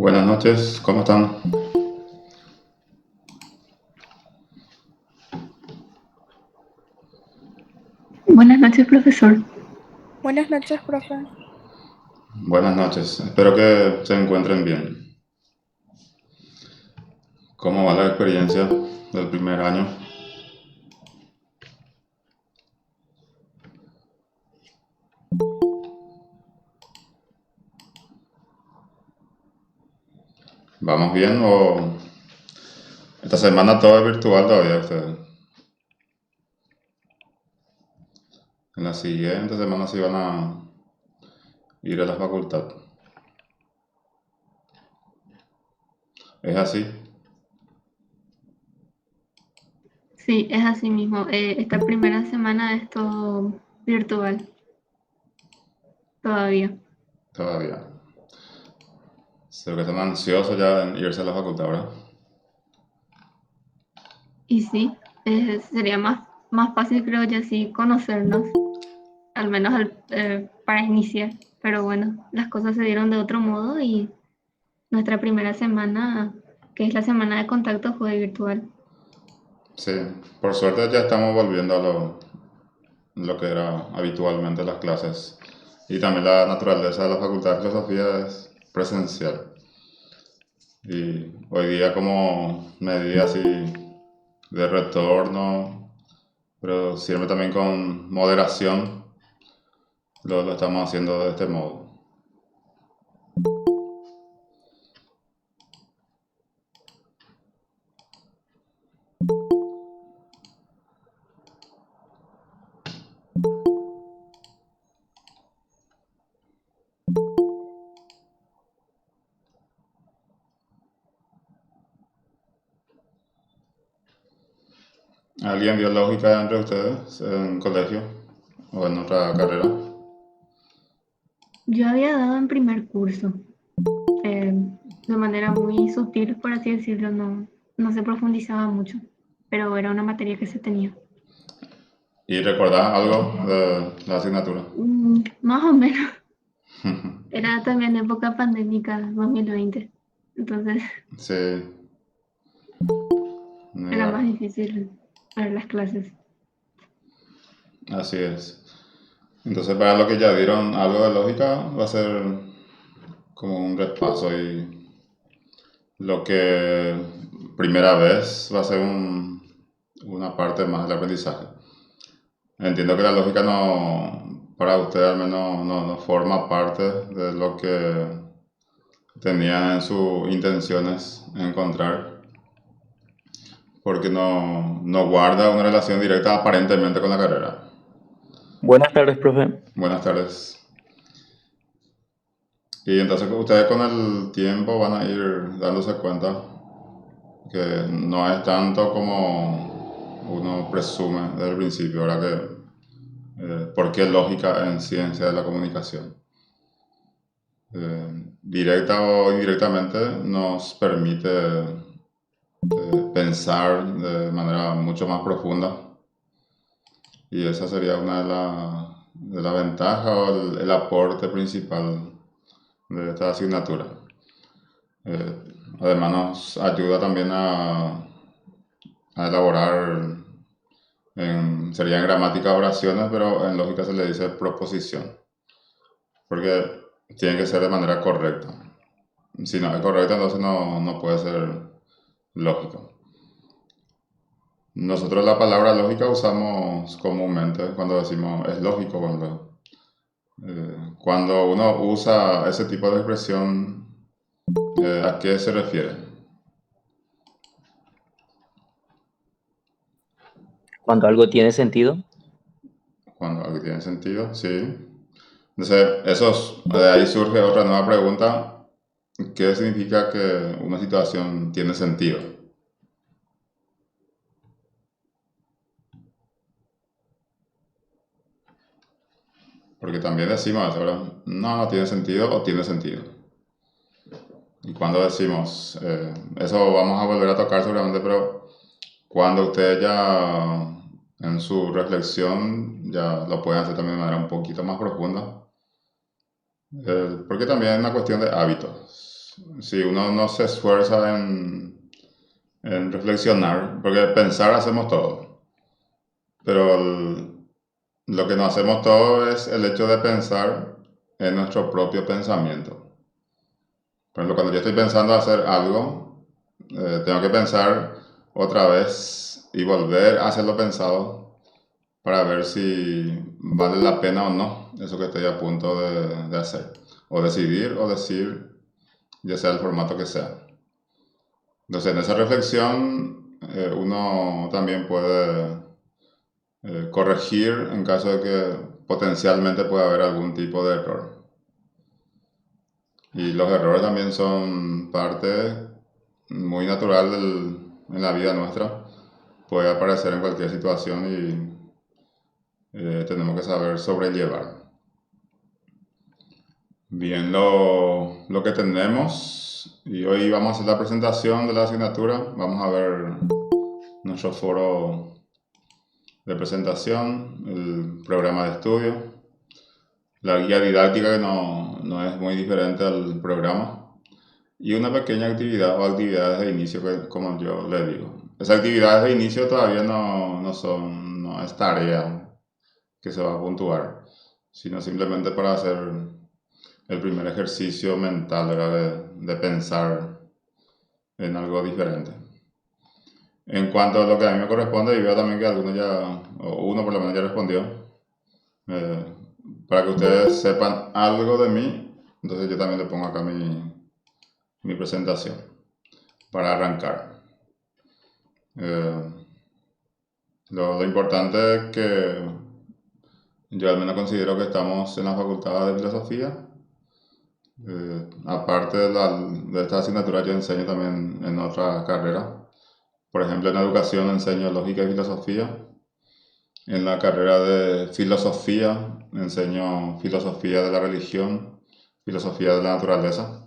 Buenas noches, ¿cómo están? Buenas noches, profesor. Buenas noches, profe. Buenas noches, espero que se encuentren bien. ¿Cómo va la experiencia del primer año? ¿Vamos bien o esta semana todo es virtual todavía ustedes? En la siguiente semana sí van a ir a la facultad. ¿Es así? Sí, es así mismo. Esta primera semana es todo virtual, todavía. Todavía. Sé que están ansiosos ya en irse a la facultad, ¿verdad? Y sí, sería más fácil, creo yo, así conocernos, al menos para iniciar. Pero bueno, las cosas se dieron de otro modo y nuestra primera semana, que es la semana de contacto, fue virtual. Sí, por suerte ya estamos volviendo a lo que era habitualmente las clases. Y también la naturaleza de la facultad de filosofía es presencial. Y hoy día como medida así de retorno, pero siempre también con moderación, lo estamos haciendo de este modo. ¿Alguien dio lógica entre ustedes en colegio o en otra carrera? Yo había dado en primer curso, eh, de manera muy sutil, por así decirlo, no se profundizaba mucho, pero era una materia que se tenía. ¿Y recordás algo de la asignatura? Más o menos. Era también época pandémica 2020, entonces Sí, era más negar. difícil ver las clases. Así es. Entonces, para lo que ya dieron algo de lógica, va a ser como un repaso y lo que primera vez va a ser una parte más del aprendizaje. Entiendo que la lógica no, para usted al menos no forma parte de lo que tenía en sus intenciones encontrar, porque no guarda una relación directa aparentemente con la carrera. Buenas tardes, profe. Buenas tardes. Y entonces ustedes con el tiempo van a ir dándose cuenta que no es tanto como uno presume desde el principio, ¿verdad? ¿Por qué lógica en ciencia de la comunicación? Directa o indirectamente nos permite pensar de manera mucho más profunda y esa sería una de la ventajas o el aporte principal de esta asignatura. Eh, Además nos ayuda también a elaborar, sería en gramática oraciones, pero en lógica se le dice proposición, porque tiene que ser de manera correcta. Si no es correcta, entonces no puede ser lógico. Nosotros la palabra lógica usamos comúnmente cuando decimos es lógico, cuando uno usa ese tipo de expresión, ¿a qué se refiere? Cuando algo tiene sentido, Cuando algo tiene sentido, sí. Entonces, de ahí surge otra nueva pregunta. ¿Qué significa que una situación tiene sentido? Porque también decimos eso, ¿verdad? No tiene sentido o tiene sentido. Y cuando decimos, eso vamos a volver a tocar seguramente, pero cuando ustedes ya en su reflexión ya lo pueden hacer también de manera un poquito más profunda, porque también es una cuestión de hábitos. si uno no se esfuerza en reflexionar, porque pensar hacemos todo, pero lo que no hacemos todo es el hecho de pensar en nuestro propio pensamiento. Por ejemplo, cuando yo estoy pensando hacer algo, tengo que pensar otra vez y volver a hacer lo pensado para ver si vale la pena o no eso que estoy a punto de hacer. O decidir o decir, ya sea el formato que sea. Entonces, en esa reflexión, uno también puede corregir en caso de que potencialmente pueda haber algún tipo de error. Y los errores también son parte muy natural en la vida nuestra. Puede aparecer en cualquier situación y tenemos que saber sobrellevar. Bien, lo que tenemos, y hoy vamos a hacer la presentación de la asignatura. Vamos a ver nuestro foro de presentación, el programa de estudio, la guía didáctica que no es muy diferente al programa, y una pequeña actividad o actividades de inicio que, como yo le digo. Esas actividades de inicio todavía no es tarea que se va a puntuar, sino simplemente para hacer el primer ejercicio mental, ¿verdad? De pensar en algo diferente. En cuanto a lo que a mí me corresponde, y veo también que algunos ya, o uno por lo menos ya respondió, eh, para que ustedes sepan algo de mí, entonces yo también le pongo acá mi presentación para arrancar. Lo importante es que yo al menos considero que estamos en la Facultad de Filosofía. Aparte de esta asignatura, yo enseño también en otra carrera. Por ejemplo, en educación enseño lógica y filosofía. En la carrera de filosofía enseño filosofía de la religión, filosofía de la naturaleza,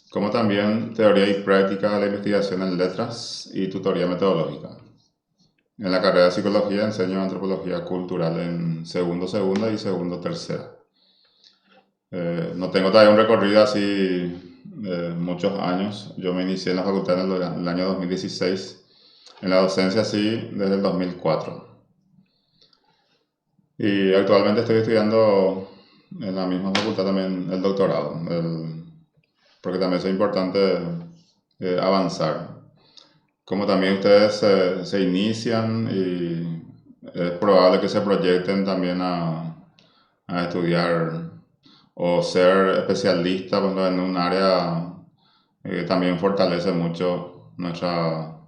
como también teoría y práctica de la investigación en letras y tutoría metodológica. En la carrera de psicología enseño antropología cultural en segunda y tercera. No tengo todavía un recorrido así muchos años. Yo me inicié en la facultad en el año 2016. En la docencia sí, desde el 2004. Y actualmente estoy estudiando en la misma facultad también el doctorado, porque también es importante avanzar. Como también ustedes se inician y es probable que se proyecten también a estudiar o ser especialista, pues, en un área también fortalece mucho nuestra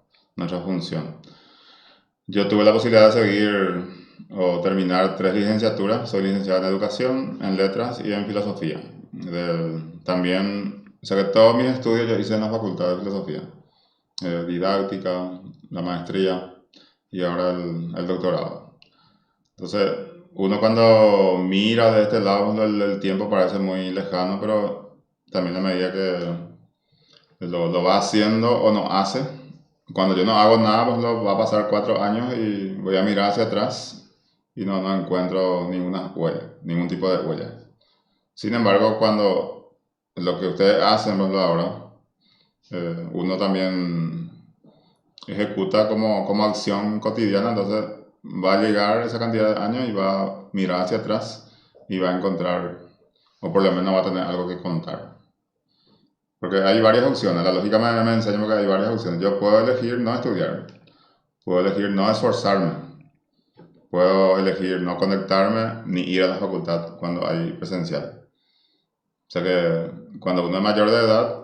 función. Yo tuve la posibilidad de seguir o terminar 3 licenciaturas. Soy licenciado en Educación, en Letras y en Filosofía. También, o sea que todos mis estudios yo hice en la Facultad de Filosofía. Didáctica, la maestría y ahora el doctorado. Entonces, uno cuando mira de este lado, el tiempo parece muy lejano, pero también a medida que lo va haciendo o no hace, cuando yo no hago nada, pues va a pasar 4 años y voy a mirar hacia atrás y no encuentro ninguna huella, ningún tipo de huella. Sin embargo, cuando lo que ustedes hacen, pues ahora, uno también ejecuta como acción cotidiana, entonces va a llegar esa cantidad de años y va a mirar hacia atrás y va a encontrar, o por lo menos va a tener algo que contar. Porque hay varias opciones, la lógica me enseña que hay varias opciones. Yo puedo elegir no estudiar, puedo elegir no esforzarme, puedo elegir no conectarme ni ir a la facultad cuando hay presencial. O sea que cuando uno es mayor de edad,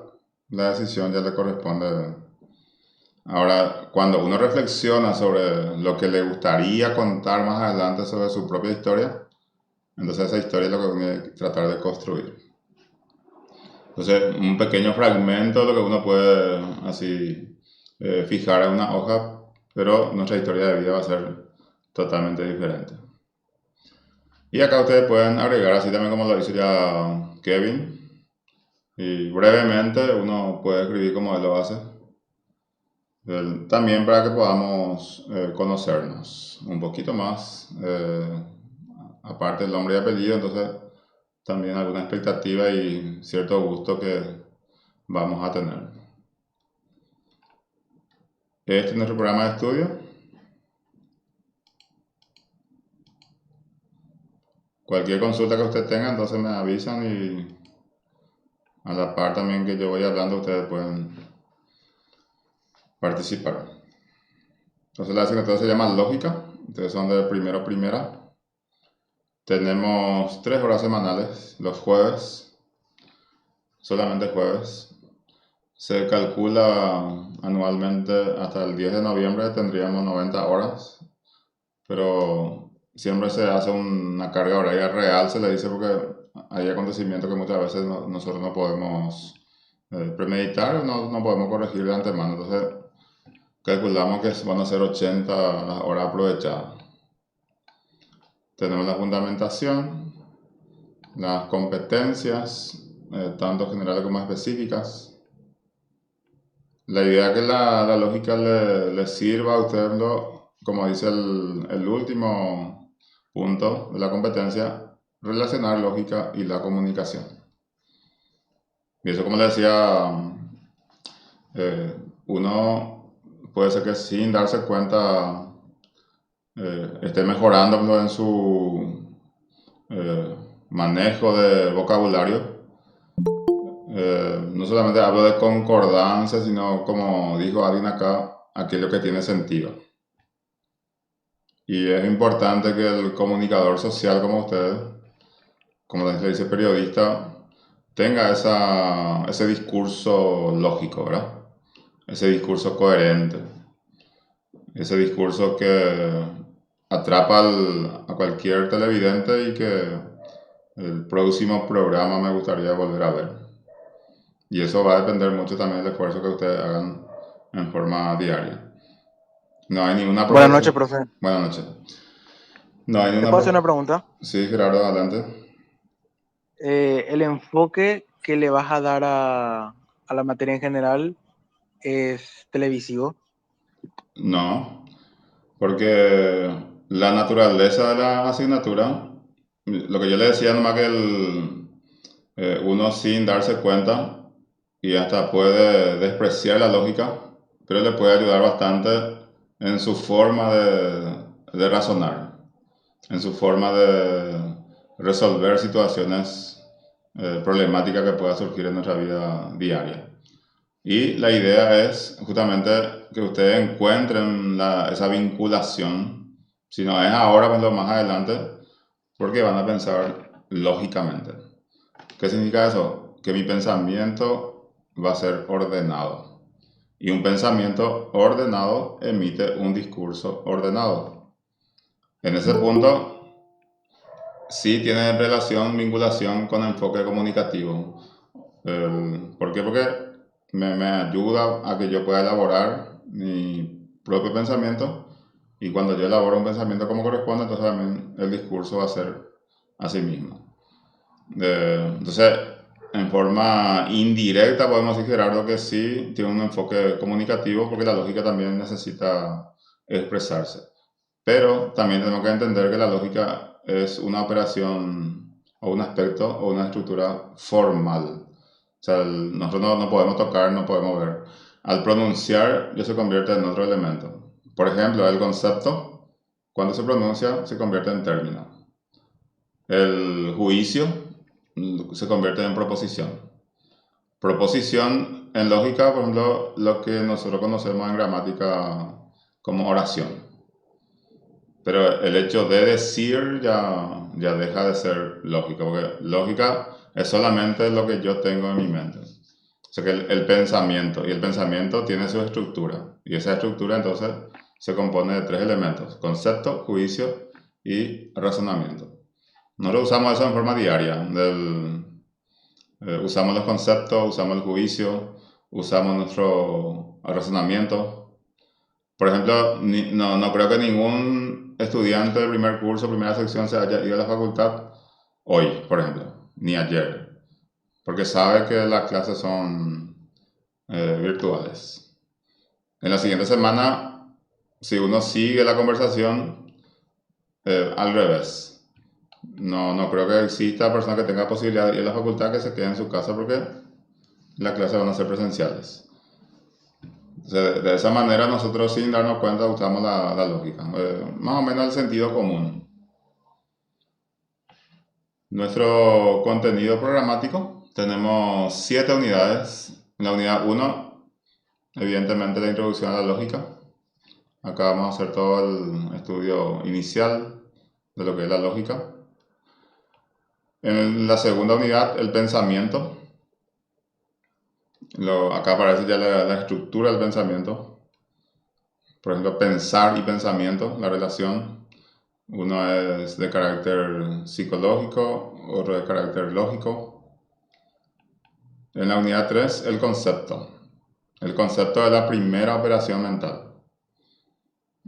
la decisión ya le corresponde. Ahora, cuando uno reflexiona sobre lo que le gustaría contar más adelante sobre su propia historia, entonces esa historia es lo que uno tiene que tratar de construir. Entonces, un pequeño fragmento de lo que uno puede así fijar en una hoja, pero nuestra historia de vida va a ser totalmente diferente. Y acá ustedes pueden agregar, así también como lo hizo ya Kevin, y brevemente uno puede escribir como él lo hace. También para que podamos conocernos un poquito más, aparte del nombre y apellido, entonces también alguna expectativa y cierto gusto que vamos a tener. Este es nuestro programa de estudio. Cualquier consulta que usted tenga, entonces me avisan y a la par también que yo voy hablando, ustedes pueden participar. Entonces la asignatura se llama lógica, ustedes son de primero a primera. Tenemos 3 horas semanales, los jueves, solamente jueves. Se calcula anualmente hasta el 10 de noviembre tendríamos 90 horas, pero siempre se hace una carga horaria real, se le dice, porque hay acontecimientos que muchas veces nosotros no podemos premeditar, no podemos corregir de antemano, entonces calculamos que van a ser 80 las horas aprovechadas. Tenemos la fundamentación, las competencias, tanto generales como específicas. La idea es que la lógica le sirva a usted, como dice el último punto de la competencia, relacionar lógica y la comunicación. Y eso, como le decía, uno puede ser que sin darse cuenta esté mejorando en su manejo de vocabulario. No solamente hablo de concordancia, sino, como dijo alguien acá, aquello que tiene sentido. Y es importante que el comunicador social como usted, como le dice periodista, tenga ese discurso lógico, ¿verdad? Ese discurso coherente. Ese discurso que atrapa a cualquier televidente y que el próximo programa me gustaría volver a ver. Y eso va a depender mucho también del esfuerzo que ustedes hagan en forma diaria. No hay ninguna Buenas noches, profe. Buenas noches. No hay ¿Te ninguna puedo hacer una pregunta? Sí, Gerardo, adelante. El enfoque que le vas a dar a la materia en general es televisivo. No, porque la naturaleza de la asignatura, lo que yo le decía, nomás que uno sin darse cuenta y hasta puede despreciar la lógica, pero le puede ayudar bastante en su forma de razonar, en su forma de resolver situaciones problemáticas que puedan surgir en nuestra vida diaria. Y la idea es justamente que ustedes encuentren esa vinculación, si no es ahora, pues lo más adelante, porque van a pensar lógicamente. ¿Qué significa eso? Que mi pensamiento va a ser ordenado. Y un pensamiento ordenado emite un discurso ordenado. En ese punto, sí tiene relación, vinculación con enfoque comunicativo. ¿Por qué? Porque me ayuda a que yo pueda elaborar mi propio pensamiento, y cuando yo elaboro un pensamiento como corresponde, entonces también el discurso va a ser así mismo. Entonces, en forma indirecta podemos decir, Gerardo, que sí tiene un enfoque comunicativo, porque la lógica también necesita expresarse. Pero también tenemos que entender que la lógica es una operación o un aspecto o una estructura formal. O sea, nosotros no podemos tocar, no podemos ver. Al pronunciar, ya se convierte en otro elemento. Por ejemplo, el concepto, cuando se pronuncia, se convierte en término. El juicio se convierte en proposición. Proposición en lógica, por ejemplo, lo que nosotros conocemos en gramática como oración. Pero el hecho de decir ya deja de ser lógica, porque lógica es solamente lo que yo tengo en mi mente. O sea que el pensamiento, y el pensamiento tiene su estructura, y esa estructura entonces se compone de 3 elementos: concepto, juicio y razonamiento. Nosotros usamos eso en forma diaria. Usamos los conceptos, usamos el juicio, usamos nuestro razonamiento. Por ejemplo, no creo que ningún estudiante de primer curso, primera sección, se haya ido a la facultad hoy, por ejemplo, ni ayer, porque sabe que las clases son virtuales. En la siguiente semana, si uno sigue la conversación, al revés. No creo que exista persona que tenga posibilidad de ir a la facultad que se quede en su casa, porque las clases van a ser presenciales. Entonces, de esa manera nosotros sin darnos cuenta usamos la lógica, más o menos el sentido común. Nuestro contenido programático, tenemos 7 unidades. En la unidad 1, evidentemente la introducción a la lógica. Acá vamos a hacer todo el estudio inicial de lo que es la lógica. En la segunda unidad, el pensamiento. Acá aparece ya la estructura del pensamiento. Por ejemplo, pensar y pensamiento, la relación. Uno es de carácter psicológico, otro de carácter lógico. En la unidad 3, el concepto. El concepto es la primera operación mental.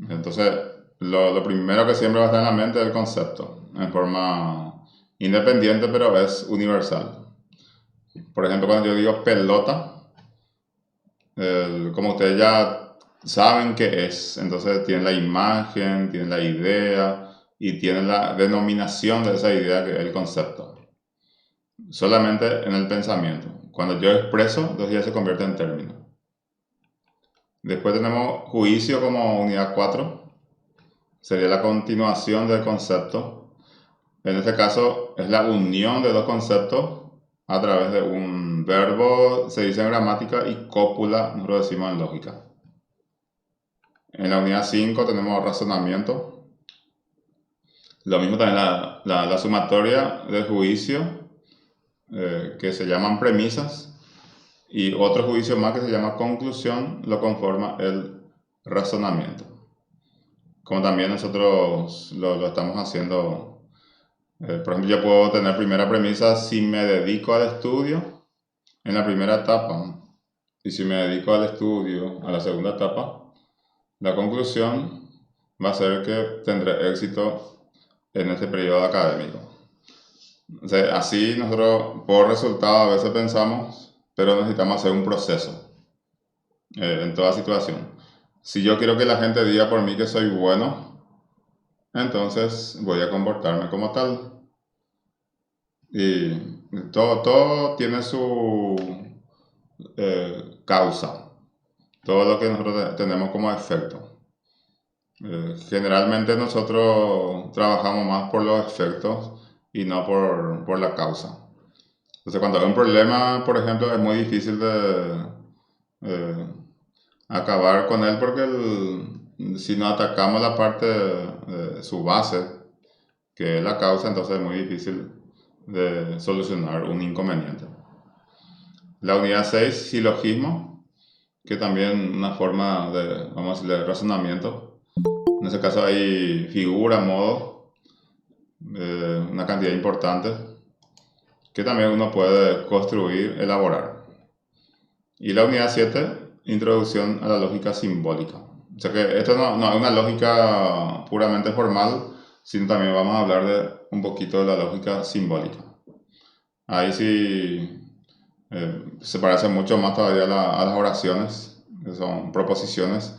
Entonces, lo primero que siempre va a estar en la mente es el concepto, en forma independiente, pero es universal. Por ejemplo, cuando yo digo pelota, como ustedes ya saben qué es, entonces tienen la imagen, tienen la idea y tienen la denominación de esa idea que es el concepto. Solamente en el pensamiento. Cuando yo expreso, entonces ya se convierte en término. Después tenemos juicio como unidad 4. Sería la continuación del concepto. En este caso es la unión de dos conceptos a través de un verbo, se dice en gramática, y cópula, nosotros decimos en lógica. En la unidad 5 tenemos razonamiento. Lo mismo también la sumatoria del juicio, que se llaman premisas, y otro juicio más que se llama conclusión, lo conforma el razonamiento. Como también nosotros lo estamos haciendo. Por ejemplo, yo puedo tener primera premisa si me dedico al estudio en la primera etapa, y si me dedico al estudio a la segunda etapa, la conclusión va a ser que tendré éxito en este periodo académico. O sea, así nosotros por resultado a veces pensamos, pero necesitamos hacer un proceso en toda situación. Si yo quiero que la gente diga por mí que soy bueno, entonces voy a comportarme como tal. Y todo tiene su causa, todo lo que nosotros tenemos como efecto. Generalmente nosotros trabajamos más por los efectos y no por la causa. Entonces cuando hay un problema, por ejemplo, es muy difícil de acabar con él porque si no atacamos la parte de su base, que es la causa, entonces es muy difícil de solucionar un inconveniente. La unidad 6, silogismo, que también una forma de, vamos a decirle, razonamiento. En ese caso hay figura, modo, una cantidad importante, que también uno puede construir, elaborar. Y la unidad 7, introducción a la lógica simbólica. O sea que esto no es una lógica puramente formal, sino también vamos a hablar de un poquito de la lógica simbólica. Ahí sí se parece mucho más todavía a las oraciones, que son proposiciones,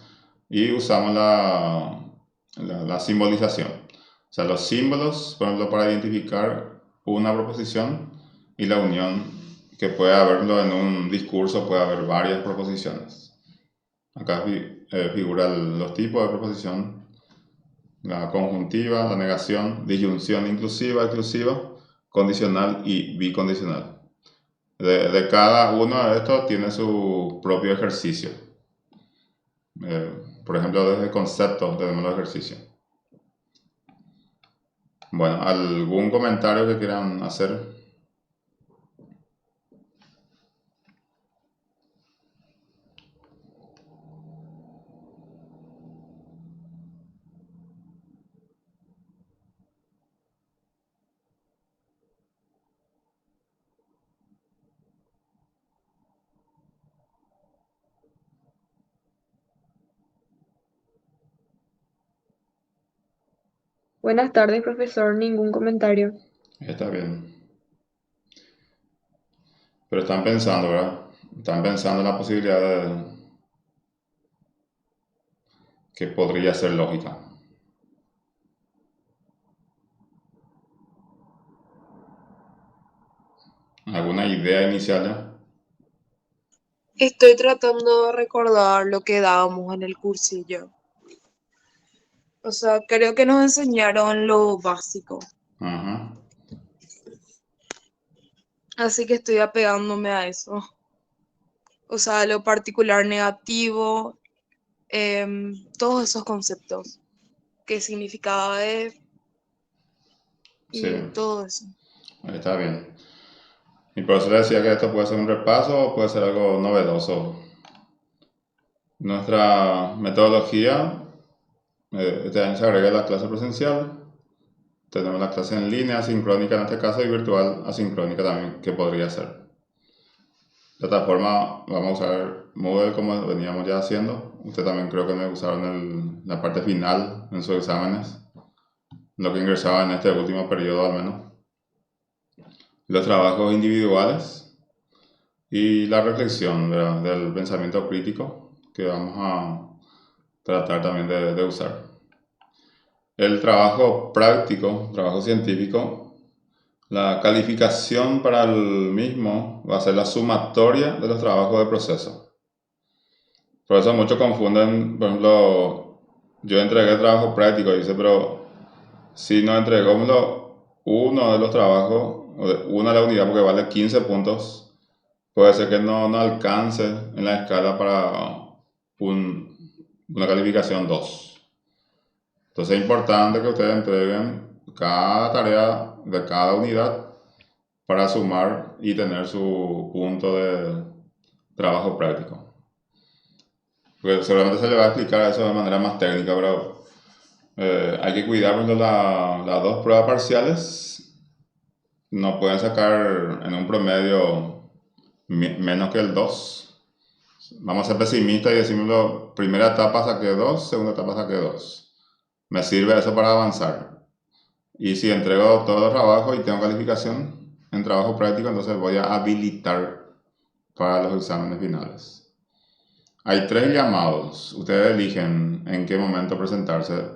y usamos la simbolización. O sea, los símbolos, por ejemplo, para identificar una proposición y la unión, que puede haberlo en un discurso, puede haber varias proposiciones. Acá figuran los tipos de proposición: la conjuntiva, la negación, disyunción inclusiva, exclusiva, condicional y bicondicional. De cada uno de estos tiene su propio ejercicio. Por ejemplo, desde conceptos tenemos los ejercicios. Bueno, ¿algún comentario que quieran hacer? Buenas tardes, profesor. Ningún comentario. Está bien. Pero están pensando, ¿verdad? Están pensando en la posibilidad de que podría ser lógica. ¿Alguna idea inicial ya? Estoy tratando de recordar lo que dábamos en el cursillo. O sea, creo que nos enseñaron lo básico. Ajá. Así que estoy apegándome a eso. O sea, lo particular negativo, todos esos conceptos. ¿Qué significaba de Sí, y todo eso? está bien. Y por eso le decía que esto puede ser un repaso o puede ser algo novedoso. Nuestra metodología, este año se agrega la clase presencial. Tenemos la clase en línea, asincrónica en este caso, y virtual, asincrónica también, que podría ser. Plataforma, vamos a usar Moodle como veníamos ya haciendo. Usted también creo que me usaron la parte final en sus exámenes, lo que ingresaba en este último periodo al menos. Los trabajos individuales y la reflexión, ¿verdad?, del pensamiento crítico que vamos a tratar también de usar. El trabajo práctico, trabajo científico, la calificación para el mismo va a ser la sumatoria de los trabajos de proceso. Por eso muchos confunden, por ejemplo, yo entregué trabajo práctico, dice, pero si no entregó uno de los trabajos, una de la unidad porque vale 15 puntos, puede ser que no alcance en la escala para una calificación 2. Entonces es importante que ustedes entreguen cada tarea de cada unidad para sumar y tener su punto de trabajo práctico. Porque seguramente se le va a explicar eso de manera más técnica, pero hay que cuidar cuando las dos pruebas parciales no pueden sacar en un promedio menos que el 2. Vamos a ser pesimistas y decimos, primera etapa saqué 2, segunda etapa saqué 2. Me sirve eso para avanzar. Y si entrego todos los trabajos y tengo calificación en trabajo práctico, entonces voy a habilitar para los exámenes finales. Hay 3 llamados. Ustedes eligen en qué momento presentarse.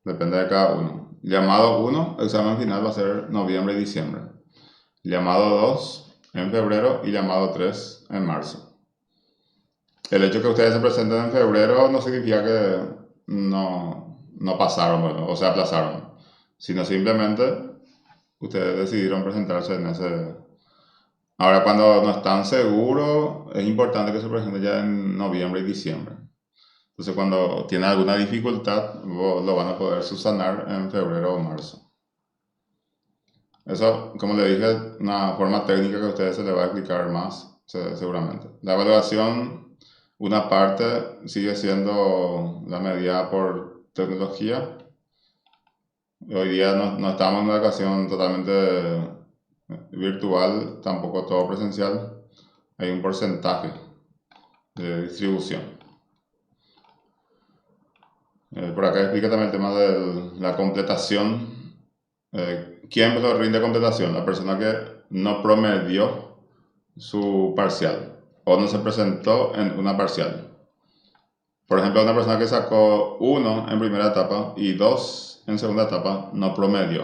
Depende de cada uno. Llamado 1, examen final va a ser noviembre y diciembre. Llamado 2, en febrero. Y llamado 3, en marzo. El hecho de que ustedes se presenten en febrero no significa que no pasaron, bueno, o se aplazaron, sino simplemente ustedes decidieron presentarse en ese. Ahora, cuando no están seguros, es importante que se presenten ya en noviembre y diciembre. Entonces, cuando tienen alguna dificultad, lo van a poder subsanar en febrero o marzo. Eso, como le dije, es una forma técnica que a ustedes se les va a explicar más, seguramente. La evaluación, una parte sigue siendo la medida por tecnología. Hoy día no estamos en una educación totalmente virtual, tampoco todo presencial. Hay un porcentaje de distribución. Por acá explica también el tema de la completación. ¿Quién lo rinde completación? La persona que no promedió su parcial o no se presentó en una parcial. Por ejemplo, una persona que sacó 1 en primera etapa y 2 en segunda etapa no promedió.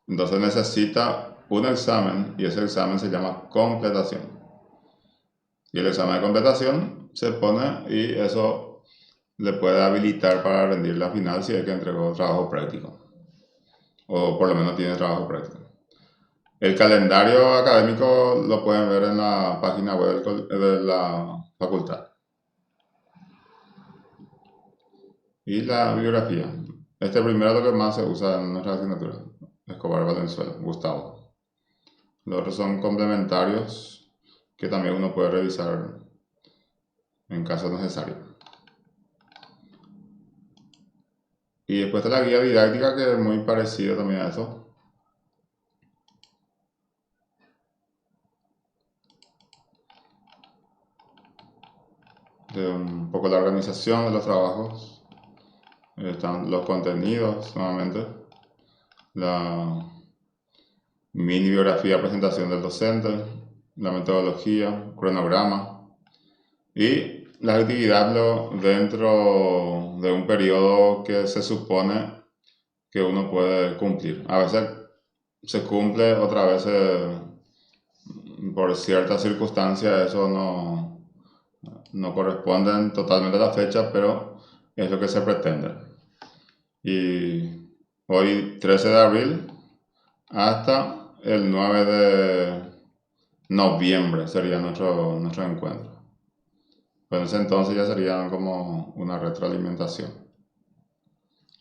Entonces necesita un examen y ese examen se llama completación. Y el examen de completación se pone y eso le puede habilitar para rendir la final si es que entregó trabajo práctico. O por lo menos tiene trabajo práctico. El calendario académico lo pueden ver en la página web de la facultad. Y la bibliografía. Este primero es lo que más se usa en nuestra asignatura. Escobar Valenzuela, Gustavo. Los otros son complementarios que también uno puede revisar en caso necesario. Y después está la guía didáctica, que es muy parecida también a eso. De un poco la organización de los trabajos. Están los contenidos, nuevamente. La mini biografía, presentación del docente. La metodología, cronograma. Y las actividades dentro de un periodo que se supone que uno puede cumplir. A veces se cumple, otras veces por ciertas circunstancias eso no corresponden totalmente a la fecha, pero es lo que se pretende. Y hoy, 13 de abril, hasta el 9 de noviembre sería nuestro encuentro. Pues en ese entonces ya sería como una retroalimentación.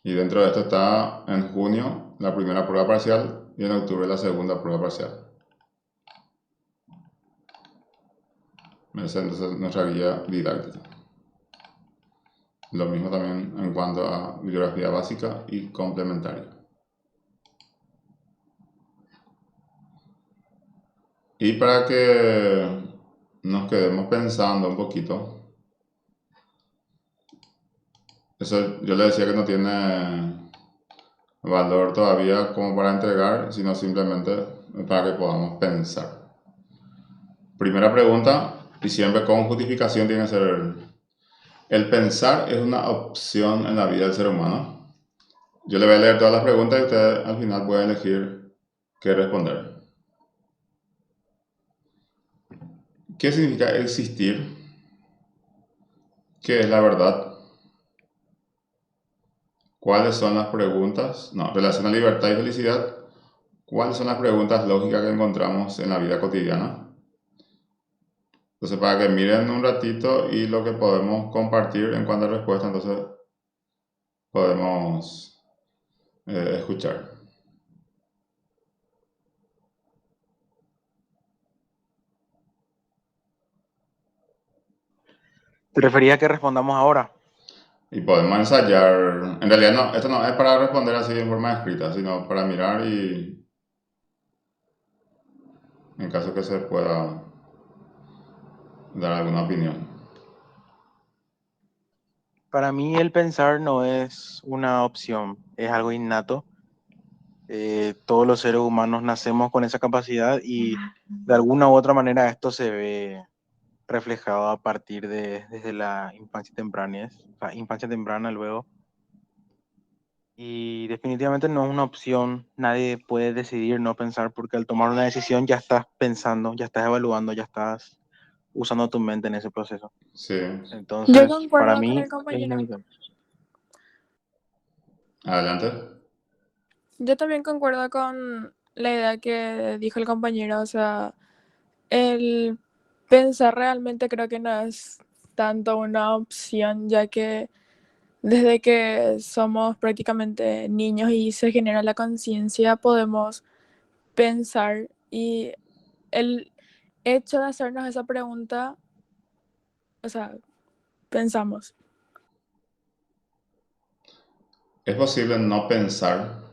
Y dentro de esto está en junio la primera prueba parcial y en octubre la segunda prueba parcial. Esa es entonces nuestra guía didáctica. Lo mismo también en cuanto a bibliografía básica y complementaria. Y para que nos quedemos pensando un poquito, eso yo le decía que no tiene valor todavía como para entregar, sino simplemente para que podamos pensar. Primera pregunta, y siempre con justificación tiene que ser: ¿el pensar es una opción en la vida del ser humano? Yo le voy a leer todas las preguntas y usted al final puede elegir qué responder. ¿Qué significa existir? ¿Qué es la verdad? ¿Cuáles son las preguntas? No, relación a libertad y felicidad. ¿Cuáles son las preguntas lógicas que encontramos en la vida cotidiana? Entonces, para que miren un ratito y lo que podemos compartir en cuanto a respuesta, entonces podemos escuchar. ¿Te refería a que respondamos ahora? Y podemos ensayar. En realidad, no, esto no es para responder así en forma escrita, sino para mirar y, en caso que se pueda, dar alguna opinión. Para mí el pensar no es una opción, es algo innato. Todos los seres humanos nacemos con esa capacidad y de alguna u otra manera esto se ve reflejado a partir desde la infancia temprana, o sea, infancia temprana luego. Y definitivamente no es una opción, nadie puede decidir no pensar porque al tomar una decisión ya estás pensando, ya estás evaluando, ya estás usando tu mente en ese proceso. Sí, Yo Entonces, para concuerdo con mí el es compañero. inevitable. adelante. Yo también concuerdo con la idea que dijo el compañero. O sea, el pensar realmente creo que no es tanto una opción, ya que desde que somos prácticamente niños y se genera la conciencia, podemos pensar. Y el hecho de hacernos esa pregunta, o sea, pensamos. ¿Es posible no pensar?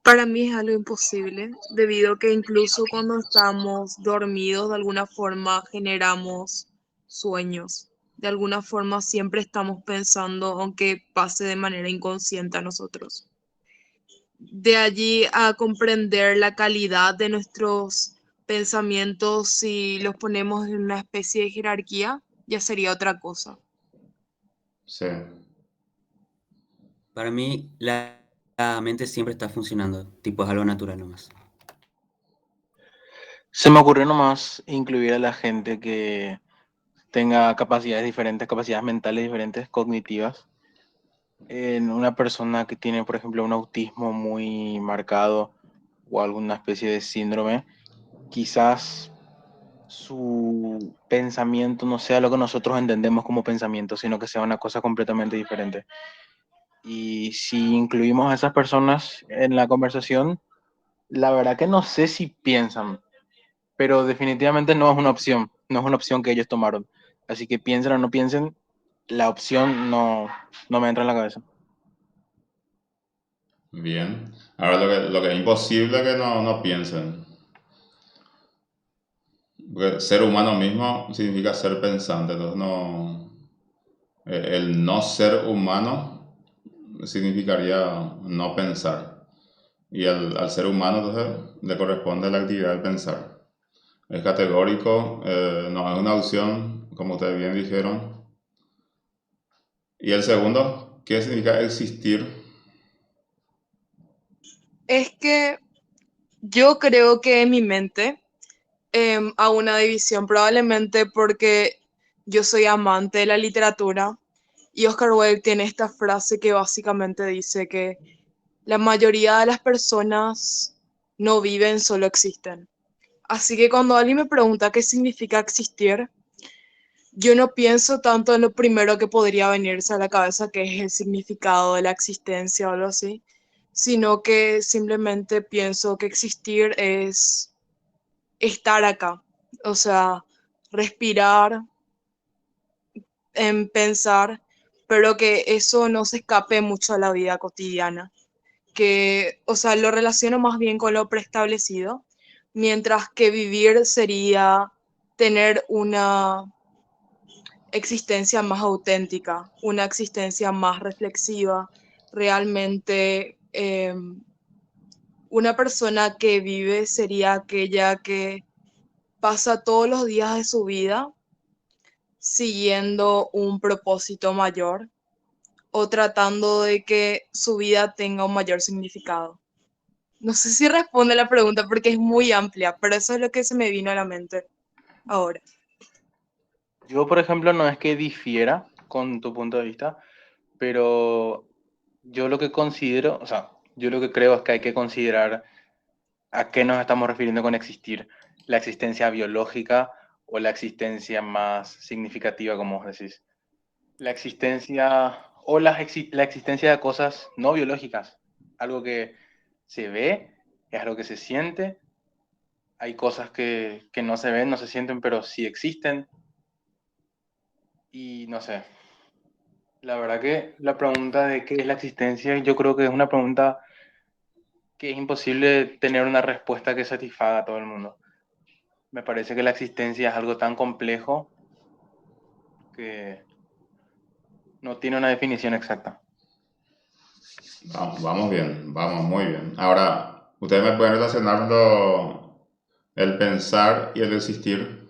Para mí es algo imposible, debido a que incluso cuando estamos dormidos, de alguna forma generamos sueños. De alguna forma siempre estamos pensando, aunque pase de manera inconsciente a nosotros. De allí a comprender la calidad de nuestros pensamientos, si los ponemos en una especie de jerarquía, ya sería otra cosa. Sí. Para mí, la mente siempre está funcionando, tipo es algo natural nomás. Se me ocurrió nomás incluir a la gente que tenga capacidades diferentes, capacidades mentales diferentes, cognitivas. En una persona que tiene, por ejemplo, un autismo muy marcado o alguna especie de síndrome, quizás su pensamiento no sea lo que nosotros entendemos como pensamiento, sino que sea una cosa completamente diferente. Y si incluimos a esas personas en la conversación, la verdad que no sé si piensan, pero definitivamente no es una opción, no es una opción que ellos tomaron. Así que piensen o no piensen, la opción no me entra en la cabeza. Bien. Ahora lo que es imposible que no piensen. Porque ser humano mismo significa ser pensante. Entonces no. El no ser humano significaría no pensar. Y al ser humano entonces le corresponde la actividad del pensar. Es categórico, no es una opción, como ustedes bien dijeron. Y el segundo, ¿qué significa existir? Es que yo creo que en mi mente a una división, probablemente porque yo soy amante de la literatura y Oscar Wilde tiene esta frase que básicamente dice que la mayoría de las personas no viven, solo existen. Así que cuando alguien me pregunta qué significa existir, yo no pienso tanto en lo primero que podría venirse a la cabeza, que es el significado de la existencia o algo así, sino que simplemente pienso que existir es estar acá, o sea, respirar, en pensar, pero que eso no se escape mucho a la vida cotidiana, que, o sea, lo relaciono más bien con lo preestablecido, mientras que vivir sería tener una existencia más auténtica, una existencia más reflexiva, realmente una persona que vive sería aquella que pasa todos los días de su vida siguiendo un propósito mayor o tratando de que su vida tenga un mayor significado. No sé si responde la pregunta porque es muy amplia, pero eso es lo que se me vino a la mente ahora. Yo, por ejemplo, no es que difiera con tu punto de vista, pero yo lo que considero, o sea, yo lo que creo es que hay que considerar a qué nos estamos refiriendo con existir, la existencia biológica o la existencia más significativa, como vos decís. La existencia o la existencia de cosas no biológicas, algo que se ve, es algo que se siente, hay cosas que no se ven, no se sienten, pero sí existen, y no sé. La verdad que la pregunta de qué es la existencia, yo creo que es una pregunta que es imposible tener una respuesta que satisfaga a todo el mundo. Me parece que la existencia es algo tan complejo que no tiene una definición exacta. Vamos bien, vamos muy bien. Ahora, ustedes me pueden relacionar el pensar y el existir.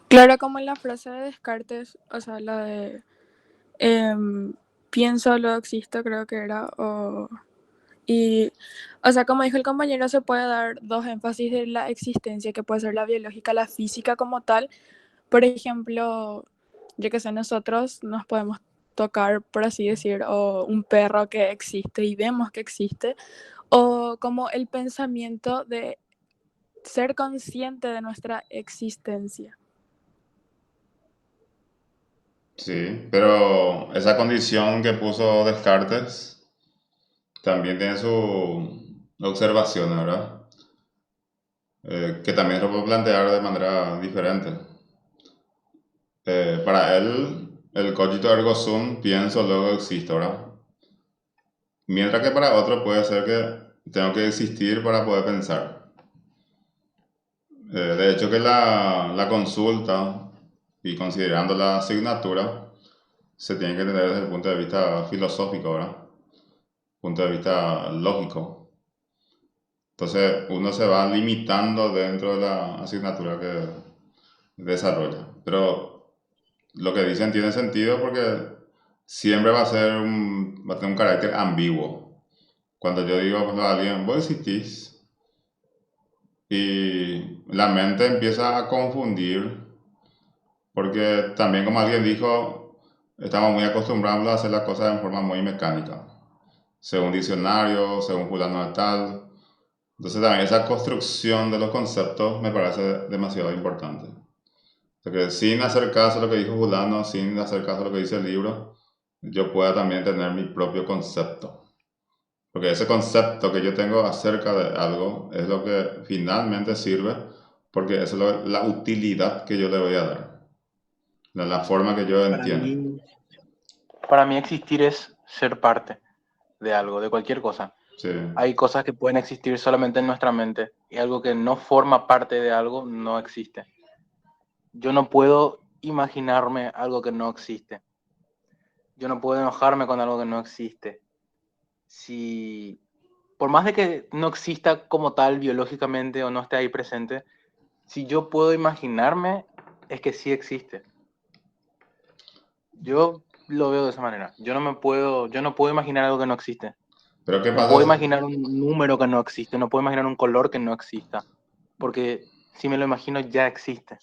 Claro, como en la frase de Descartes, o sea, la de pienso, luego existo, creo que era, y, o sea, como dijo el compañero, se puede dar dos énfasis de la existencia, que puede ser la biológica, la física como tal. Por ejemplo, yo que sé, nosotros nos podemos tocar, por así decir, o un perro que existe y vemos que existe, o como el pensamiento de ser consciente de nuestra existencia. Sí, pero esa condición que puso Descartes también tiene su observación, ¿verdad? Que también lo puedo plantear de manera diferente. Para él, el cogito ergo sum, pienso, luego existo, ¿verdad? Mientras que para otro puede ser que tengo que existir para poder pensar. De hecho que la consulta y considerando la asignatura se tiene que tener desde el punto de vista filosófico, ¿verdad? Punto de vista lógico. Entonces uno se va limitando dentro de la asignatura que desarrolla. Pero lo que dicen tiene sentido porque siempre va a va a tener un carácter ambiguo. Cuando yo digo pues, a alguien, vos existís, y la mente empieza a confundir, porque también como alguien dijo, estamos muy acostumbrados a hacer las cosas en forma muy mecánica, según diccionario, según fulano de tal. Entonces también esa construcción de los conceptos me parece demasiado importante. Porque sin hacer caso a lo que dijo fulano, sin hacer caso a lo que dice el libro, yo pueda también tener mi propio concepto. Porque ese concepto que yo tengo acerca de algo es lo que finalmente sirve, porque eso es la utilidad que yo le voy a dar, la forma que yo Para entiendo. mí, para mí existir es ser parte de algo, de cualquier cosa. Sí. Hay cosas que pueden existir solamente en nuestra mente y algo que no forma parte de algo no existe. Yo no puedo imaginarme algo que no existe. Yo no puedo enojarme con algo que no existe. Si, por más de que no exista como tal biológicamente o no esté ahí presente, si yo puedo imaginarme, es que sí existe. Yo lo veo de esa manera. Yo no puedo imaginar algo que no existe. Pero ¿qué No puedo pasa? imaginar un número que no existe, no puedo imaginar un color que no exista. porque si me lo imagino ya existe.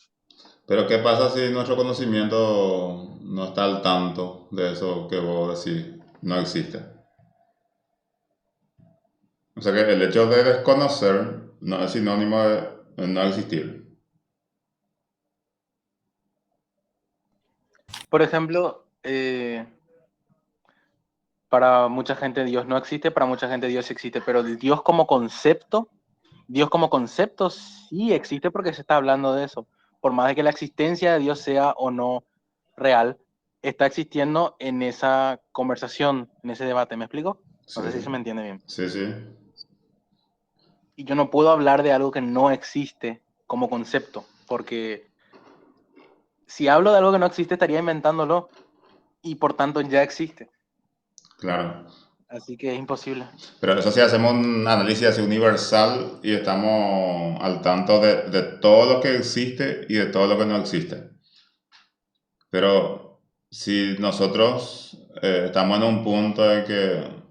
Pero ¿qué pasa si nuestro conocimiento no está al tanto de eso que vos decís no existe? O sea que el hecho de desconocer no es sinónimo de no existir. Por ejemplo, para mucha gente Dios no existe, para mucha gente Dios existe, pero el Dios como concepto sí existe porque se está hablando de eso. Por más de que la existencia de Dios sea o no real, está existiendo en esa conversación, en ese debate. ¿Me explico? No Sí, sé si se me entiende bien. sí, sí. Y yo no puedo hablar de algo que no existe como concepto, porque si hablo de algo que no existe estaría inventándolo y por tanto ya existe. Claro. Así que es imposible. Pero eso sí, hacemos un análisis así universal y estamos al tanto de todo lo que existe y de todo lo que no existe. Pero si nosotros estamos en un punto en que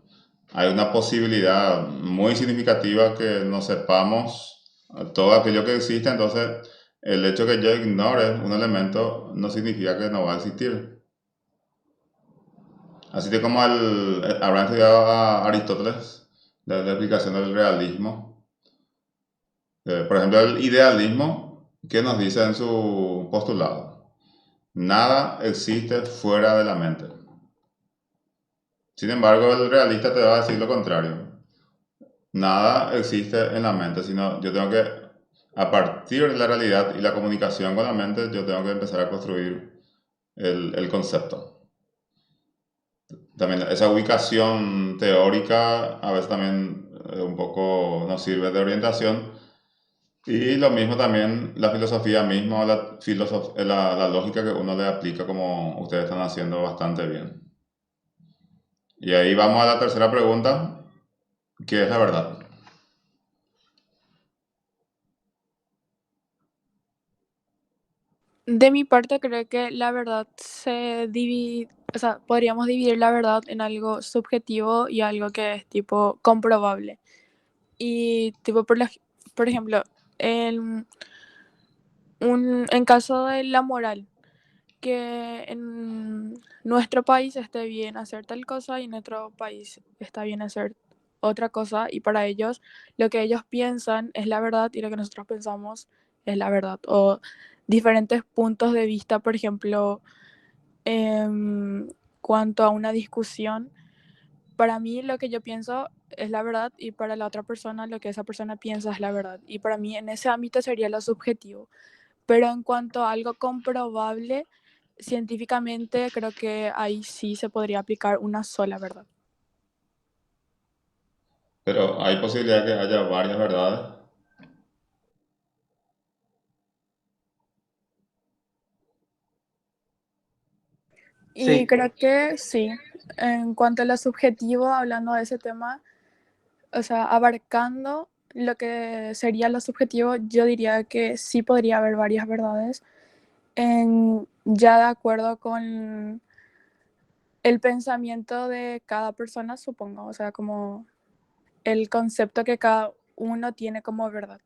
hay una posibilidad muy significativa que no sepamos todo aquello que existe, entonces el hecho que yo ignore un elemento no significa que no va a existir. Así que como habrán estudiado a Aristóteles, de la explicación del realismo. Por ejemplo, el idealismo, ¿qué nos dice en su postulado? Nada existe fuera de la mente. Sin embargo, el realista te va a decir lo contrario. Nada existe en la mente, sino yo tengo que, a partir de la realidad y la comunicación con la mente, yo tengo que empezar a construir el concepto. También esa ubicación teórica a veces también un poco nos sirve de orientación. Y lo mismo también la filosofía misma, la lógica que uno le aplica como ustedes están haciendo bastante bien. Y ahí vamos a la tercera pregunta, ¿qué es la verdad? De mi parte, creo que la verdad se divide, o sea, podríamos dividir la verdad en algo subjetivo y algo que es tipo comprobable. Y tipo, por ejemplo, en, en caso de la moral, que en nuestro país esté bien hacer tal cosa y en otro país está bien hacer otra cosa y para ellos lo que ellos piensan es la verdad y lo que nosotros pensamos es la verdad. O diferentes puntos de vista, por ejemplo, en cuanto a una discusión, para mí lo que yo pienso es la verdad y para la otra persona lo que esa persona piensa es la verdad. Y para mí en ese ámbito sería lo subjetivo. Pero en cuanto a algo comprobable, científicamente creo que ahí sí se podría aplicar una sola verdad. Pero hay posibilidad que haya varias verdades. Y Sí, creo que sí, en cuanto a lo subjetivo, hablando de ese tema, o sea, abarcando lo que sería lo subjetivo, yo diría que sí podría haber varias verdades, ya de acuerdo con el pensamiento de cada persona, supongo, o sea, como el concepto que cada uno tiene como verdad.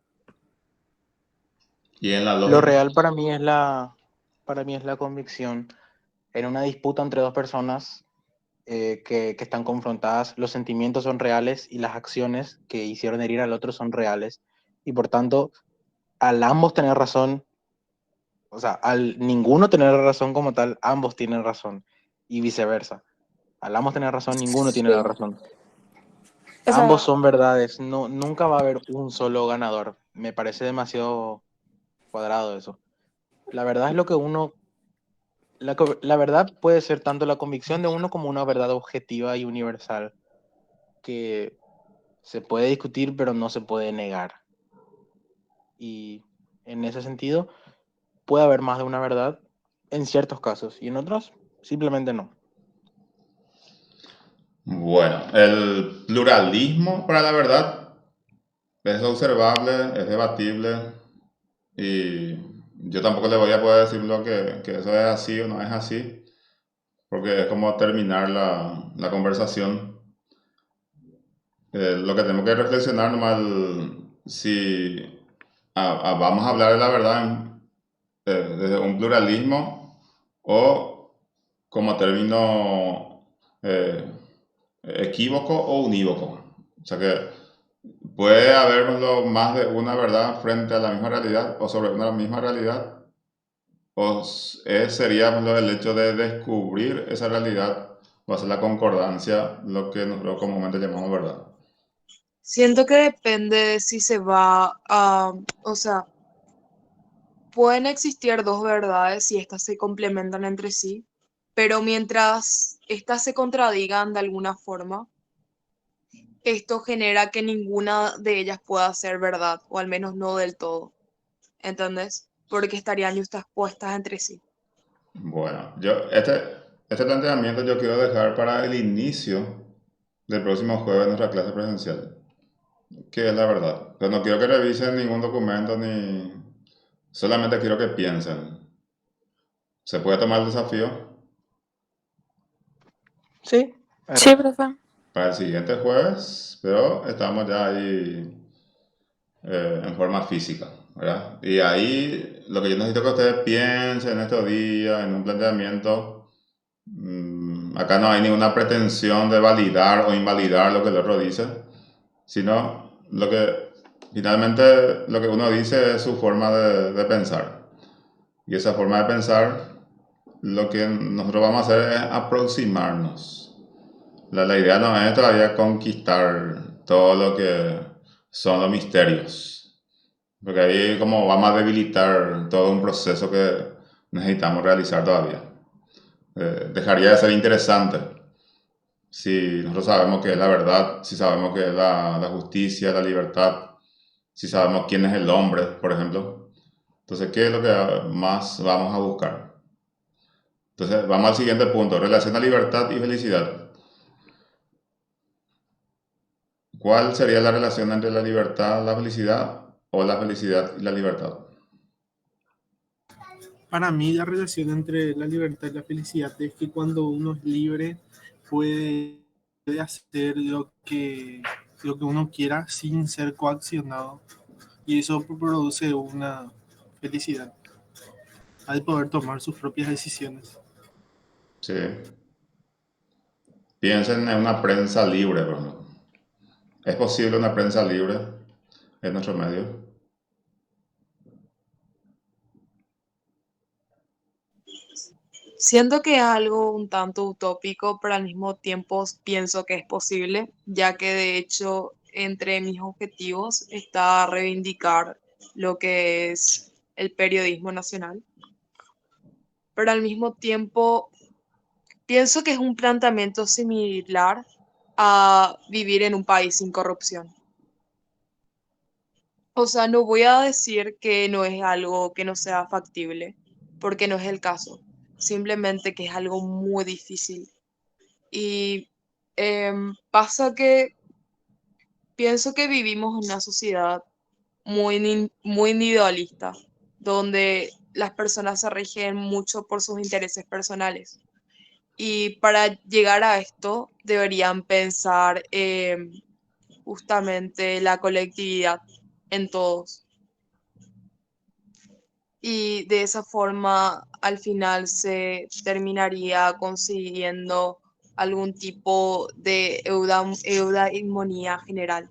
Y en la lo lógica. real para mí es la convicción. En una disputa entre dos personas que están confrontadas, los sentimientos son reales y las acciones que hicieron herir al otro son reales. Y por tanto, al ambos tener razón, o sea, al ninguno tener razón como tal, ambos tienen razón. Y viceversa. Al ambos tener razón, ninguno tiene la Sí, razón. o Ambos sea, son verdades. No, nunca va a haber un solo ganador. Me parece demasiado cuadrado eso. La verdad es lo que uno la verdad puede ser tanto la convicción de uno como una verdad objetiva y universal que se puede discutir pero no se puede negar. Y en ese sentido puede haber más de una verdad en ciertos casos y en otros simplemente no. Bueno, el pluralismo para la verdad es observable, es debatible y yo tampoco le voy a poder decir que eso es así o no es así, porque es como terminar la conversación. Lo que tenemos que reflexionar nomás si vamos a hablar de la verdad desde un pluralismo o como término equívoco o unívoco. O sea que puede haber más de una verdad frente a la misma realidad o sobre una misma realidad, o sería el hecho de descubrir esa realidad o hacer la concordancia, lo que nosotros comúnmente llamamos verdad. Siento que depende de si se va a, o sea, pueden existir dos verdades y estas se complementan entre sí, pero mientras estas se contradigan de alguna forma, esto genera que ninguna de ellas pueda ser verdad, o al menos no del todo. ¿Entendés? Porque estarían justapuestas entre sí. Bueno, este planteamiento yo quiero dejar para el inicio del próximo jueves de nuestra clase presencial, que es la verdad. Pero no quiero que revisen ningún documento ni... Solamente quiero que piensen. ¿Se puede tomar el desafío? Sí, Sí, profe. Para el siguiente jueves, pero estamos ya ahí en forma física, ¿verdad? Y ahí lo que yo necesito que ustedes piensen en estos días, en un planteamiento, acá no hay ninguna pretensión de validar o invalidar lo que el otro dice, sino lo que finalmente lo que uno dice es su forma de pensar. Y esa forma de pensar, lo que nosotros vamos a hacer es aproximarnos. La idea no es todavía conquistar todo lo que son los misterios, porque ahí como vamos a debilitar todo un proceso que necesitamos realizar todavía. Dejaría de ser interesante si nosotros sabemos qué es la verdad, si sabemos qué es la justicia, la libertad, si sabemos quién es el hombre, por ejemplo. Entonces, ¿qué es lo que más vamos a buscar? Entonces, vamos al siguiente punto, relación a libertad y felicidad. ¿Cuál sería la relación entre la libertad y la felicidad o la felicidad y la libertad? Para mí la relación entre la libertad y la felicidad es que cuando uno es libre puede hacer lo que uno quiera sin ser coaccionado y eso produce una felicidad al poder tomar sus propias decisiones. Sí. Piensen en una prensa libre, por ejemplo. ¿Es posible una prensa libre en nuestro medio? Siento que es algo un tanto utópico, pero al mismo tiempo pienso que es posible, ya que de hecho entre mis objetivos está reivindicar lo que es el periodismo nacional, pero al mismo tiempo pienso que es un planteamiento similar a vivir en un país sin corrupción. O sea, no voy a decir que no es algo que no sea factible, porque no es el caso. Simplemente que es algo muy difícil. Y pasa que pienso que vivimos en una sociedad muy individualista, donde las personas se rigen mucho por sus intereses personales. Y para llegar a esto deberían pensar justamente la colectividad en todos. Y de esa forma al final se terminaría consiguiendo algún tipo de eudaimonia general.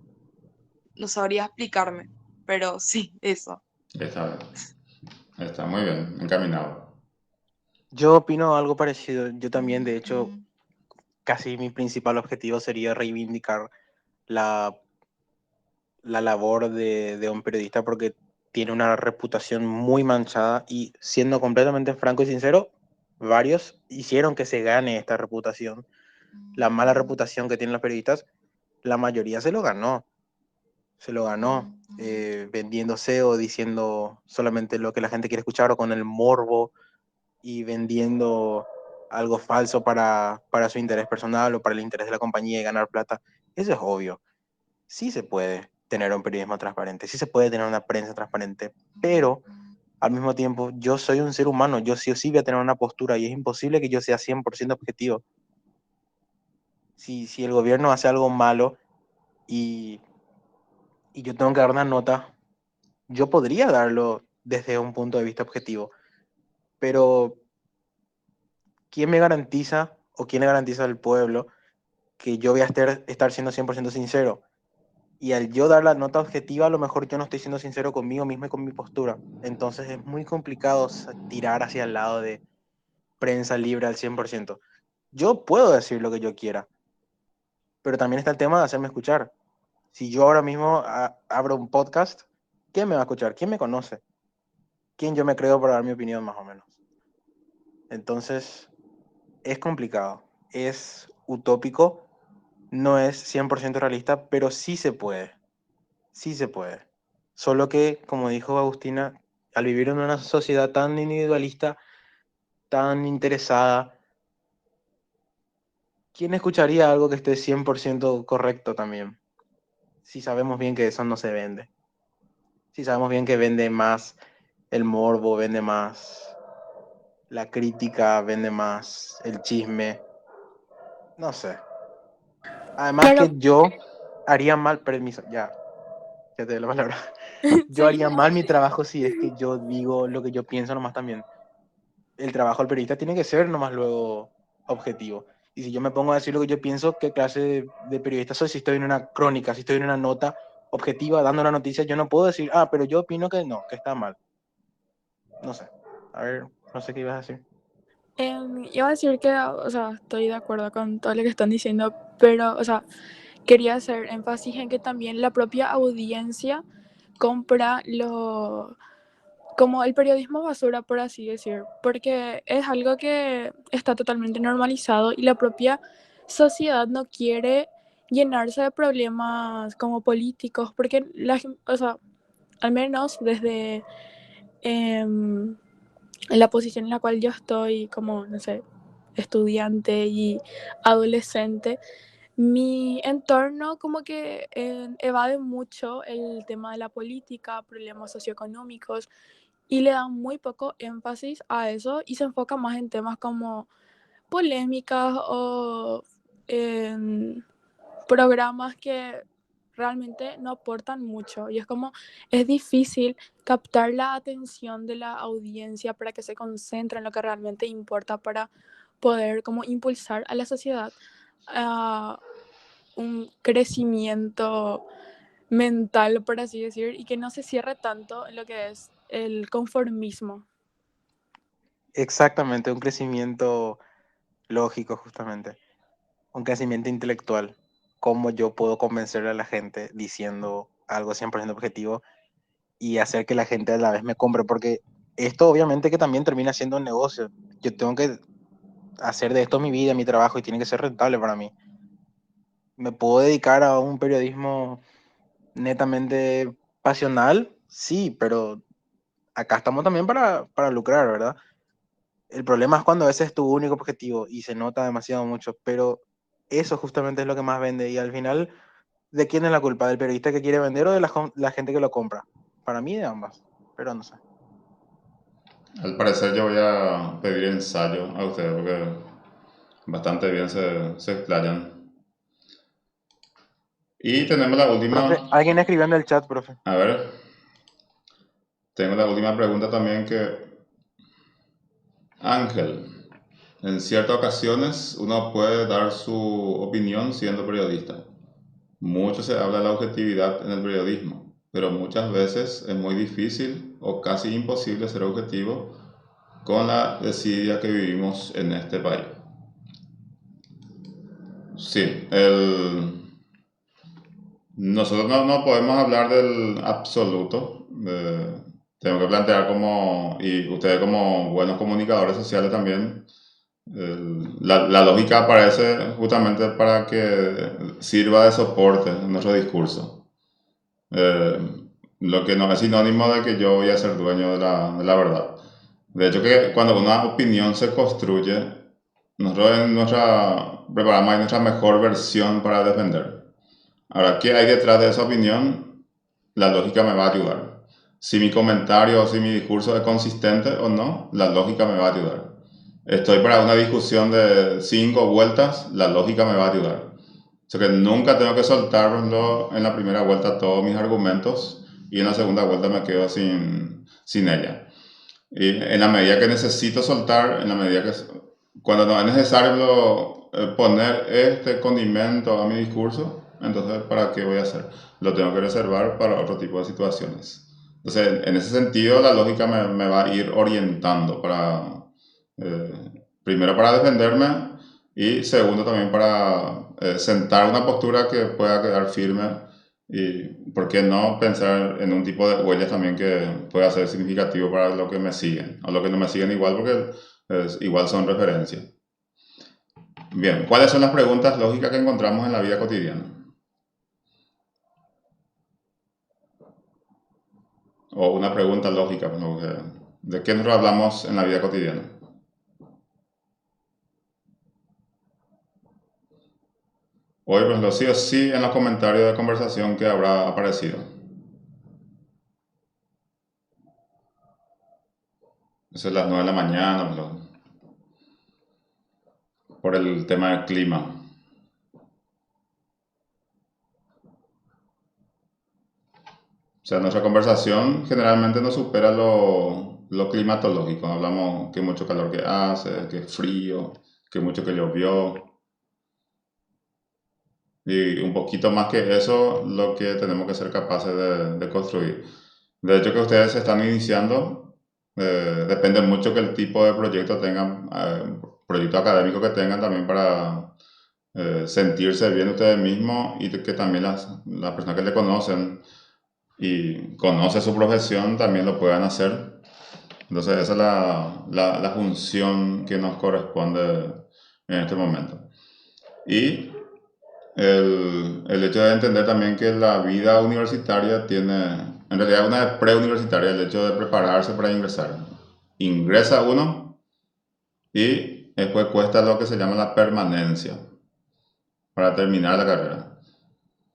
No sabría explicarme, pero sí, eso. Está bien. Está muy bien, encaminado. yo opino algo parecido. Yo también, de hecho, casi mi principal objetivo sería reivindicar la, la labor de un periodista porque tiene una reputación muy manchada y siendo completamente franco y sincero, varios hicieron que se gane esta reputación. La mala reputación que tienen los periodistas, la mayoría se lo ganó vendiéndose o diciendo solamente lo que la gente quiere escuchar o con el morbo y vendiendo algo falso para su interés personal o para el interés de la compañía y ganar plata. Eso es obvio. Sí se puede tener un periodismo transparente, sí se puede tener una prensa transparente, pero al mismo tiempo yo soy un ser humano, yo sí o sí voy a tener una postura y es imposible que yo sea 100% objetivo. Si el gobierno hace algo malo y yo tengo que dar una nota, yo podría darlo desde un punto de vista objetivo, pero ¿quién me garantiza o quién le garantiza al pueblo que yo voy a estar siendo 100% sincero? Y al yo dar la nota objetiva, a lo mejor yo no estoy siendo sincero conmigo mismo y con mi postura. Entonces es muy complicado tirar hacia el lado de prensa libre al 100%. Yo puedo decir lo que yo quiera, pero también está el tema de hacerme escuchar. Si yo ahora mismo abro un podcast, ¿quién me va a escuchar? ¿Quién me conoce? ¿Quién yo me creo para dar mi opinión más o menos? Entonces es complicado, es utópico, no es 100% realista, pero sí se puede. Sí se puede. Solo que, como dijo Agustina, al vivir en una sociedad tan individualista, tan interesada, ¿quién escucharía algo que esté 100% correcto también? Si sabemos bien que eso no se vende. Si sabemos bien que vende más el morbo, vende más la crítica, vende más el chisme. No sé. Además Claro, que yo haría mal, permiso, ya te doy la palabra. Yo sí, haría mal mi trabajo si es que yo digo lo que yo pienso nomás también. El trabajo del periodista tiene que ser nomás luego objetivo. Y si yo me pongo a decir lo que yo pienso, ¿qué clase de periodista soy? Si estoy en una crónica, si estoy en una nota objetiva dando una noticia, yo no puedo decir, pero yo opino que no, que está mal. No sé. A ver, no sé qué ibas a decir. iba a decir que, o sea, estoy de acuerdo con todo lo que están diciendo, pero, o sea, quería hacer énfasis en que también la propia audiencia compra como el periodismo basura, por así decir, porque es algo que está totalmente normalizado y la propia sociedad no quiere llenarse de problemas como políticos, porque o sea, al menos desde en la posición en la cual yo estoy como, no sé, estudiante y adolescente, mi entorno como que evade mucho el tema de la política, problemas socioeconómicos y le da muy poco énfasis a eso y se enfoca más en temas como polémicas o en programas que realmente no aportan mucho y es como es difícil captar la atención de la audiencia para que se concentre en lo que realmente importa para poder como impulsar a la sociedad a un crecimiento mental, por así decir, y que no se cierre tanto en lo que es el conformismo. Exactamente, un crecimiento lógico justamente. Un crecimiento intelectual. Cómo yo puedo convencer a la gente diciendo algo 100% objetivo y hacer que la gente a la vez me compre, porque esto obviamente que también termina siendo un negocio. Yo tengo que hacer de esto mi vida, mi trabajo y tiene que ser rentable para mí. ¿Me puedo dedicar a un periodismo netamente pasional? Sí, pero acá estamos también para lucrar, ¿verdad? El problema es cuando ese es tu único objetivo y se nota demasiado mucho, pero eso justamente es lo que más vende y al final, ¿de quién es la culpa? ¿Del periodista que quiere vender o de la gente que lo compra? Para mí de ambas, pero no sé. Al parecer yo voy a pedir ensayo a ustedes porque bastante bien se explayan. Y tenemos la Profe, última, alguien escribió en el chat, profe. a ver, tengo la última pregunta también que, Ángel, en ciertas ocasiones uno puede dar su opinión siendo periodista. Mucho se habla de la objetividad en el periodismo, pero muchas veces es muy difícil o casi imposible ser objetivo con la desidia que vivimos en este país. Sí, nosotros no podemos hablar del absoluto. Tengo que plantear como, y ustedes como buenos comunicadores sociales también, la lógica aparece justamente para que sirva de soporte en nuestro discurso. Eh, lo que no es sinónimo de que yo voy a ser dueño de la verdad. De hecho, que cuando una opinión se construye, nosotros preparamos ahí nuestra mejor versión para defender. Ahora, ¿qué hay detrás de esa opinión? La lógica me va a ayudar. Si mi comentario o si mi discurso es consistente o no, la lógica me va a ayudar. Estoy para una discusión de 5 vueltas, la lógica me va a ayudar. O sea que nunca tengo que soltarlo en la primera vuelta todos mis argumentos, y en la segunda vuelta me quedo sin ella. Y en la medida que necesito soltar, en la medida que cuando no es necesario poner este condimento a mi discurso, entonces ¿para qué voy a hacer? Lo tengo que reservar para otro tipo de situaciones. Entonces, en ese sentido, la lógica me va a ir orientando primero para defenderme y segundo también para sentar una postura que pueda quedar firme y, ¿por qué no pensar en un tipo de huellas también que pueda ser significativo para los que me siguen o los que no me siguen igual porque igual son referencias? Bien, ¿cuáles son las preguntas lógicas que encontramos en la vida cotidiana? O una pregunta lógica, ¿no? ¿De qué nosotros hablamos en la vida cotidiana? Hoy, pues lo sí o sí en los comentarios de conversación que habrá aparecido. Eso es las 9 de la mañana, por el tema del clima. O sea, nuestra conversación generalmente no supera lo climatológico. Hablamos que mucho calor que hace, que frío, que mucho que llovió. Y un poquito más que eso, lo que tenemos que ser capaces de construir. De hecho, que ustedes se están iniciando, depende mucho que el tipo de proyecto tengan, proyecto académico que tengan también para sentirse bien ustedes mismos y que también las personas que le conocen y conocen su profesión también lo puedan hacer. Entonces, esa es la función que nos corresponde en este momento. Y el hecho de entender también que la vida universitaria tiene, en realidad una preuniversitaria, el hecho de prepararse para ingresar. Ingresa uno y después cuesta lo que se llama la permanencia para terminar la carrera.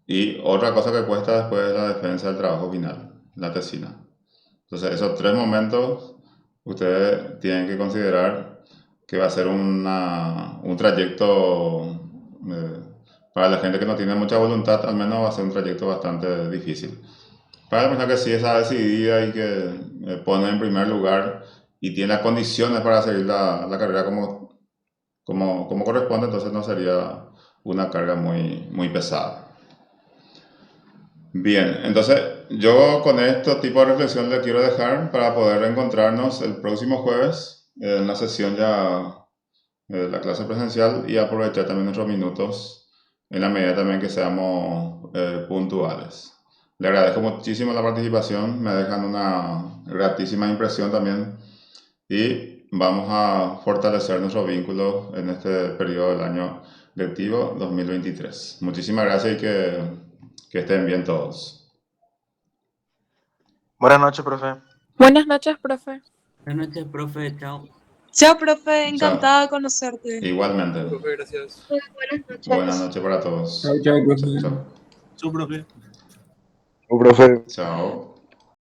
Y otra cosa que cuesta después es la defensa del trabajo final, la tesina. Entonces esos 3 momentos ustedes tienen que considerar que va a ser un trayecto... para la gente que no tiene mucha voluntad, al menos va a ser un trayecto bastante difícil. Para la persona que sí está decidida y que pone en primer lugar y tiene las condiciones para seguir la carrera como corresponde, entonces no sería una carga muy pesada. Bien, entonces yo con este tipo de reflexión le quiero dejar para poder reencontrarnos el próximo jueves en la sesión ya de la clase presencial y aprovechar también nuestros minutos en la medida también que seamos puntuales. Le agradezco muchísimo la participación, me dejan una gratísima impresión también y vamos a fortalecer nuestros vínculos en este periodo del año lectivo 2023. Muchísimas gracias y que estén bien todos. Buenas noches, profe. Buenas noches, profe. Buenas noches, profe. Chao. Chao, profe, Chao. encantada de conocerte. Igualmente. Profe, gracias. Buenas noches. Buenas noches para todos. Chao, chao, profe. Chao. Chau, profe. Profe. Chao.